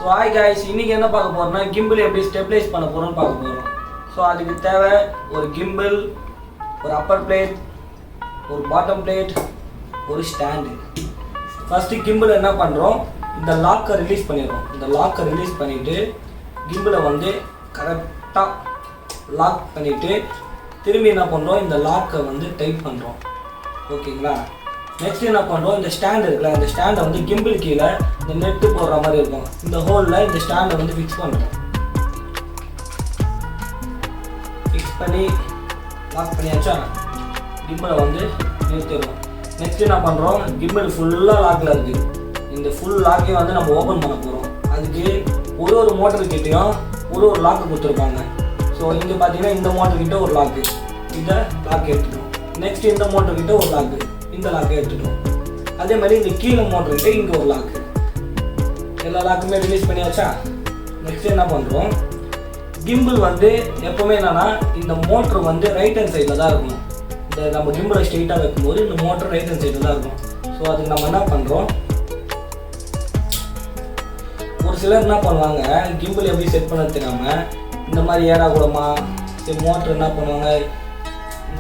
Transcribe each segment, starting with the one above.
So hi guys, இன்றைக்கி என்ன பார்க்க போகிறோம்னா கிம்பிள் எப்படி ஸ்டெபிலைஸ் பண்ண போகிறோம்னு பார்க்க போகிறோம். ஸோ அதுக்கு தேவை ஒரு கிம்பிள், ஒரு அப்பர் பிளேட், ஒரு பாட்டம் பிளேட், ஒரு ஸ்டாண்டு. ஃபஸ்ட்டு கிம்பிள் என்ன பண்ணுறோம், இந்த லாக்கை ரிலீஸ் பண்ணிடுறோம். இந்த லாக்கை ரிலீஸ் பண்ணிவிட்டு கிம்பிளை வந்து கரெக்டாக லாக் பண்ணிவிட்டு திரும்பி என்ன பண்ணுறோம், இந்த லாக்கை வந்து டைட் பண்ணுறோம். ஓகேங்களா? நெக்ஸ்ட் என்ன பண்ணுறோம், இந்த ஸ்டாண்ட் இருக்குல்ல, இந்த ஸ்டாண்டை வந்து கிம்பிள் கீழே இந்த நெட்டு போடுற மாதிரி இருக்கும், இந்த ஹோலில் இந்த ஸ்டாண்டை வந்து ஃபிக்ஸ் பண்ணுறோம். ஃபிக்ஸ் பண்ணி லாக் பண்ணியாச்சா, கிம்பிளை வந்து நிறுத்திடுறோம். நெக்ஸ்ட் என்ன பண்ணுறோம், கிம்பிள் ஃபுல்லாக லாக்கில் இருக்குது. இந்த ஃபுல் லாக்கையும் வந்து நம்ம ஓப்பன் பண்ண போகிறோம். அதுக்கு ஒரு மோட்டர்கிட்டையும் ஒரு லாக்கு கொடுத்துருப்பாங்க. ஸோ இங்கே பார்த்தீங்கன்னா இந்த மோட்டர்கிட்ட ஒரு லாக்கு, இதை லாக் எடுத்துட்டோம். நெக்ஸ்ட் இந்த மோட்டர்கிட்ட ஒரு லாக்கு, இந்த லாக்கை எடுத்துட்டோம். அதே மாதிரி இந்த கீழே மோட்டர்கிட்ட இங்கே ஒரு லாக்கு. எல்லா லாக்குமே ரிலீஸ் பண்ணியாச்சா. நெக்ஸ்ட் என்ன பண்ணுறோம், கிம்பிள் வந்து எப்போவுமே என்னன்னா இந்த மோட்ரு வந்து ரைட் ஹேண்ட் சைடில் தான் இருக்கணும். இந்த நம்ம கிம்பிளை ஸ்ட்ரெயிட்டாக வைக்கும்போது இந்த மோட்ரு ரைட் ஹேண்ட் சைடில் தான் இருக்கும். ஸோ அதுக்கு நம்ம என்ன பண்ணுறோம், ஒரு சிலர் என்ன பண்ணுவாங்க, கிம்பிள் எப்படி செட் பண்ண தெரியாமல் இந்த மாதிரி ஏடா கூடமா மோட்ரு என்ன பண்ணுவாங்க,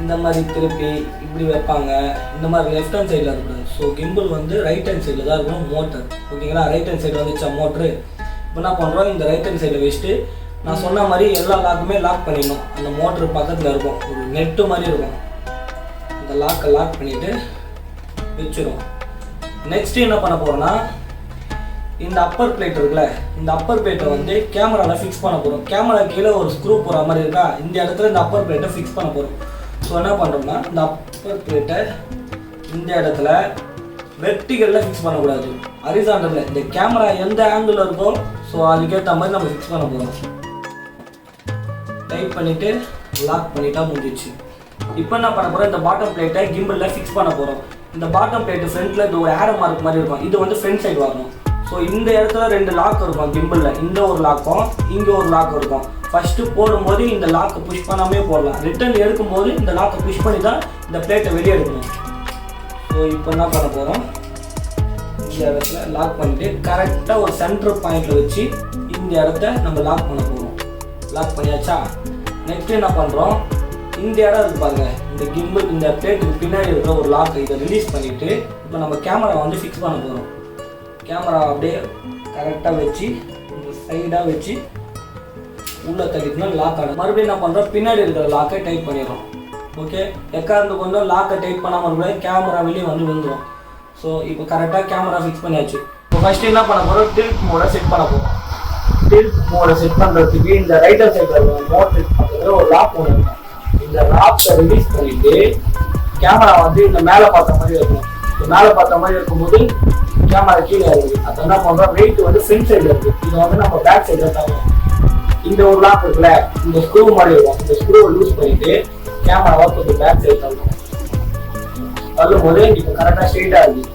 இந்த மாதிரி திருப்பி இப்படி வைப்பாங்க. இந்த மாதிரி லெஃப்ட் ஹேண்ட் சைடில் இருக்கக்கூடாது. ஸோ கிம்பிள் வந்து ரைட் ஹேண்ட் சைடில் தான் இருக்கணும் மோட்டர். ஓகேங்களா? ரைட் ஹேண்ட் சைடு வந்துச்சா மோட்ரு. இப்போ என்ன பண்ணுறோம், இந்த ரைட் ஹேண்ட் சைடில் வச்சுட்டு நான் சொன்ன மாதிரி எல்லா லாக்குமே லாக் பண்ணிடணும். அந்த மோட்ரு பக்கத்தில் இருக்கும், ஒரு நெட்டு மாதிரி இருக்கும். இந்த லாக்கை லாக் பண்ணிவிட்டு வச்சிடும். நெக்ஸ்ட்டு என்ன பண்ண போகிறோன்னா, இந்த அப்பர் பிளேட் இருக்குல்ல, இந்த அப்பர் பிளேட்டை வந்து கேமராவில் ஃபிக்ஸ் பண்ண போகிறோம். கேமரா கீழே ஒரு ஸ்க்ரூ போகிற மாதிரி இருக்கா, இந்த இடத்துல இந்த அப்பர் பிளேட்டை ஃபிக்ஸ் பண்ண போகிறோம். ஸோ என்ன பண்ணுறோம்னா, இந்த அப்பர் பிளேட்டை இந்த இடத்துல வெர்டிகலில் ஃபிக்ஸ் பண்ணக்கூடாது, ஹரிசாண்டலில். இந்த கேமரா எந்த ஆங்கிளில் இருக்கோ ஸோ அதுக்கேற்ற மாதிரி நம்ம ஃபிக்ஸ் பண்ண போகிறோம். டைட் பண்ணிவிட்டு லாக் பண்ணிட்டா முடிஞ்சிச்சு. இப்போ என்ன பண்ண போகிறோம், இந்த பாட்டம் பிளேட்டை கிம்பிளில் ஃபிக்ஸ் பண்ண போகிறோம். இந்த பாட்டம் பிளேட்டு ஃப்ரண்ட்டில் இந்த ஒரு ஏரோ மார்க் மாதிரி இருக்கும், இது வந்து ஃப்ரண்ட் சைடு வரணும். ஸோ இந்த இடத்துல 2 லாக் இருக்கும் கிம்பிளில், இந்த ஒரு லாக்கும் இங்கே ஒரு லாக் இருக்கும். ஃபஸ்ட்டு போடும்போது இந்த லாக்கை புஷ் பண்ணாமே போடலாம், ரிட்டர்ன் எடுக்கும்போது இந்த லாக்கை புஷ் பண்ணி தான் இந்த பிளேட்டை வெளியே எடுக்கணும். ஸோ இப்போ என்ன பண்ண போகிறோம், இந்த இடத்துல லாக் பண்ணிவிட்டு கரெக்டாக ஒரு சென்டர் பாயிண்டில் வச்சு இந்த இடத்த நம்ம லாக் பண்ண போகிறோம். லாக் பண்ணியாச்சா. நெக்ஸ்ட் என்ன பண்ணுறோம், இந்த இடம் இருக்குது பாருங்க, இந்த கிம்பிள் இந்த பிளேட்டுக்கு பின்னாடி இருக்கிற ஒரு லாக்கை இதை ரிலீஸ் பண்ணிவிட்டு இப்போ நம்ம கேமரா வந்து ஃபிக்ஸ் பண்ண போகிறோம். கேமரா அப்படியே கரெக்டாக வச்சு இந்த சைடாக வச்சு உள்ளே தள்ளிட்டுனா லாக் ஆகும். மறுபடியும் என்ன பண்ணுறோம், பின்னாடி இருக்கிற லாக்கை டைட் பண்ணிடுறோம். ஓகே, எக்காரந்து கொஞ்சம் லாக்கை டைட் பண்ணாமல் கூட கேமரா வெளியே வந்து விழுந்துடும். ஸோ இப்போ கரெக்டாக கேமரா ஃபிக்ஸ் பண்ணியாச்சு. இப்போ ஃபஸ்ட்டு என்ன பண்ண போகிறோம், டில்ட் மோடை செட் பண்ண போகிறோம். டில்ட் மோடை செட் பண்ணுறதுக்கு இந்த ரைட் ஹேண்ட் சைடில் மோட்டர் பக்கத்தில் ஒரு லாக் ஒன்று இருக்கும். இந்த லாக்கை ரிலீஸ் பண்ணிவிட்டு கேமரா வந்து இந்த மேலே பார்த்த மாதிரி இருக்கும். இந்த மேலே பார்த்த மாதிரி இருக்கும்போது கேமரா கீழே இருக்குது. அதை என்ன பண்ணுறோம், வெயிட் வந்து ஃப்ரண்ட் சைடில் இருக்குது, இதை வந்து நம்ம பேக் சைடில் தரோம். இந்த ஒரு லாக் இருக்குல்ல, இந்த ஸ்க்ரூ மாதிரி இருக்கும், இந்த ஸ்க்ரூவை லூஸ் பண்ணிட்டு கேமராவை கொஞ்சம் பேக் சைடு தள்ளணும். தள்ளும்போது இப்போ கரெக்டாக ஸ்ட்ரெயிட்டாக இருக்குது.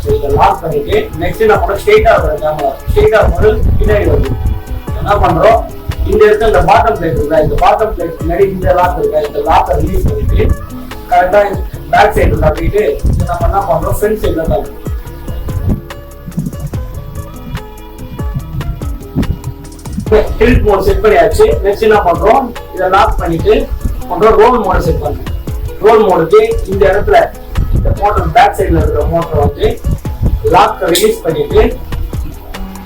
ஸோ இதை லாக் பண்ணிட்டு நெக்ஸ்ட் நான் கூட ஸ்ட்ரெயிட்டாக இருக்கிற கேமரா ஸ்ட்ரெயிட்டாக இருக்கும்போது பின்னாடி வருது. என்ன பண்ணுறோம், இந்த இடத்துல இந்த பாட்டம் பிளேட் இருக்குல்ல, இந்த பாட்டம் பிளேட் பின்னாடி இந்த லாக் இருக்கா, இந்த லாக்கை ரிலீஸ் பண்ணிட்டு கரெக்டாக பேக் சைடில் தட்டிட்டு நம்ம என்ன பண்ணுறோம், ஃப்ரண்ட் சைடில் தள்ளணும். டில்ட் மோட் செட் பண்ணியாச்சு. நெக்ஸ்ட் என்ன பண்றோம், இதை லாக் பண்ணிட்டு பண்றோம் ரோல் மோட செட் பண்ணுறோம். ரோல் மோடுக்கு இந்த இடத்துல இந்த மோட்டர் பேக் சைடில் இருக்கிற மோட்டரை வந்து லாக்கை ரிலீஸ் பண்ணிட்டு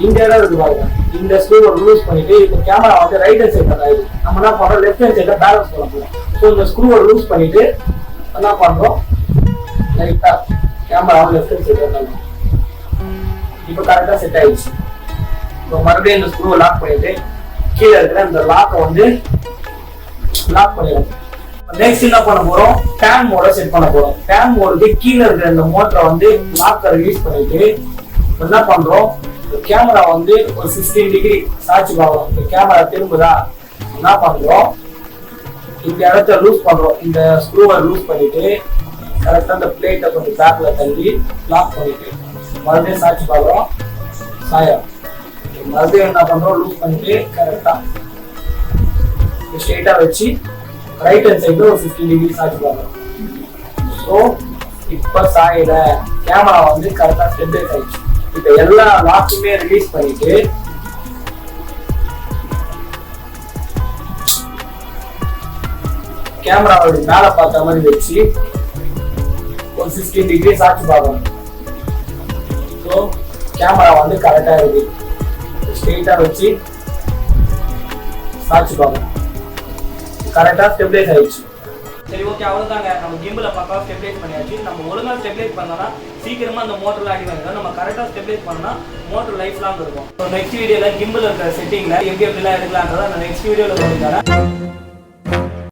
இந்த இடம் இருக்கு பாருங்க, இந்த ஸ்க்ரூவை ரிலீஸ் பண்ணிட்டு இப்போ கேமரா வந்து ரைட் ஹேண்ட் சைடில் ஆயிடுது. நம்ம என்ன பண்றோம், லெஃப்ட் ஹேண்ட் சைடில் பேலன்ஸ் பண்ண போகிறோம். ஸோ இந்த ஸ்க்ரூவை லூஸ் பண்ணிட்டு என்ன பண்றோம், லைட்டாக கேமராவை லெஃப்ட் ஹேண்ட் சைடில் தள்ளணும். இப்போ கரெக்டாக செட் ஆயிடுச்சு. இப்போ மறுபடியும் இந்த ஸ்க்ரூவை லாக் பண்ணிட்டு கீழே இருக்கிற இந்த லாக்கை வந்து லாக் பண்ணிடுறோம். நெக்ஸ்ட் என்ன பண்ண போறோம், பேன் மோட செட் பண்ண போறோம். பேன் மோடுக்கு கீழே இருக்கிற இந்த மோட்டரை வந்து லாக்கை ரிலீஸ் பண்ணிட்டு என்ன பண்றோம், கேமரா வந்து ஒரு 15 டிகிரி சாட்சி பார்க்கணும். இந்த கேமரா திரும்புதா, என்ன பண்றோம், இந்த இடத்த லூஸ் பண்றோம். இந்த ஸ்க்ரூவை லூஸ் பண்ணிட்டு கரெக்டாக இந்த பிளேட்டை கொஞ்சம் பேக்ல தள்ளி லாக் பண்ணிட்டு மறுபடியும் சாட்சி பார்க்குறோம். சாயம் மறுபடியும் என்ன பண்றோம், லூஸ் பண்ணிட்டு கரெக்டா ஸ்ட்ரெயிட்டா வச்சு ரைட் ஹேண்ட் சைடு ஒரு 15 டிகிரி சாட்சி பார்க்கறோம். ஸோ இப்போ சாயில கேமரா வந்து கரெக்டா ஸ்டெபிலைஸ் ஆயிடுச்சு. இப்போ எல்லா லாக்குமே ரிலீஸ் பண்ணிட்டு கேமராவோட மேலே பார்த்த மாதிரி வச்சு ஒரு 15 டிகிரி சாட்சி பார்க்கணும். ஸோ கேமரா வந்து கரெக்டாக இருக்கு. ஸ்ட்ரெயிட்டாக வச்சு சாட்சி பார்க்கணும். கரெக்டாக ஸ்டெபிலைஸ் ஆயிடுச்சு. சரி, ஓகே, அவ்வளோதாங்க. நம்ம கிம்பில் பக்காவாக ஸ்டெபிலைஸ் பண்ணியாச்சு. நம்ம ஒழுங்காக ஸ்டெபிலைஸ் பண்ணோம்னா சீக்கிரமாக அந்த மோட்டரில் அடி வாங்கிடும். நம்ம கரெக்டாக ஸ்டெபிலைஸ் பண்ணோம்னா மோட்டர் லைஃப் லாங் இருக்கும். ஸோ நெக்ஸ்ட் வீடியோவில் கிம்பில் இருக்கிற செட்டிங்கில் எப்படி எப்படிலாம் எடுக்கலான்றதை நான் நெக்ஸ்ட் வீடியோவில் சொல்லித்தரேன்.